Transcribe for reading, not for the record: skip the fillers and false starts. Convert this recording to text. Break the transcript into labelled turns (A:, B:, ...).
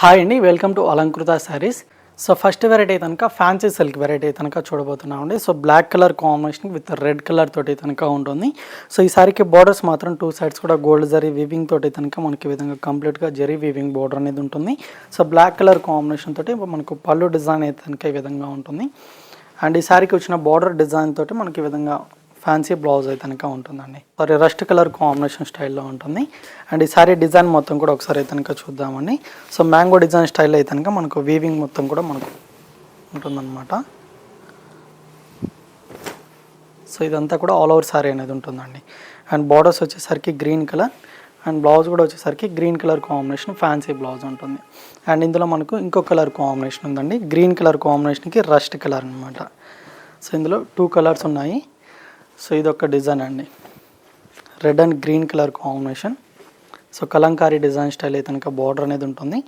A: Hi అండి, welcome to Alankrita Sarees. So first variety కనుక fancy silk variety కనుక చూడబోతున్నామండి. So black colour combination with red colour తోటి కనుక ఉంటుంది. సో ఈ సారీకి బోర్డర్స్ మాత్రం టూ సైడ్స్ కూడా గోల్డ్ జరీ వీవింగ్ తోటి కనుక మనకి ఈ విధంగా కంప్లీట్గా జరీ వీవింగ్ బోర్డర్ అనేది ఉంటుంది. సో బ్లాక్ కలర్ కాంబినేషన్ తోటి మనకు పళ్ళు డిజైన్ అయితే కనుక ఈ విధంగా ఉంటుంది. అండ్ ఈ సారీకి వచ్చిన బోర్డర్ డిజైన్ తోటి మనకి ఈ విధంగా ఫ్యాన్సీ బ్లౌజ్ అయితే కనుక ఉంటుందండి. సారీ రస్ట్ కలర్ కాంబినేషన్ స్టైల్లో ఉంటుంది. అండ్ ఈ సారీ డిజైన్ మొత్తం కూడా ఒకసారి అయితే కనుక చూద్దామండి. సో మ్యాంగో డిజైన్ స్టైల్ అయితే కనుక మనకు వీవింగ్ మొత్తం కూడా మనకు ఉంటుందన్నమాట. సో ఇదంతా కూడా ఆల్ ఓవర్ సారీ అనేది ఉంటుందండి. అండ్ బార్డర్స్ వచ్చేసరికి గ్రీన్ కలర్ అండ్ బ్లౌజ్ కూడా వచ్చేసరికి green colour combination fancy blouse ఉంటుంది. అండ్ ఇందులో మనకు ఇంకో కలర్ కాంబినేషన్ ఉందండి, గ్రీన్ కలర్ కాంబినేషన్కి రస్ట్ కలర్ అనమాట. సో ఇందులో టూ కలర్స్ ఉన్నాయి. సో ఇది ఒక డిజైన్ అండి, red and green colour combination. So Kalamkari design style అయితే కనుక బార్డర్ అనేది ఉంటుంది.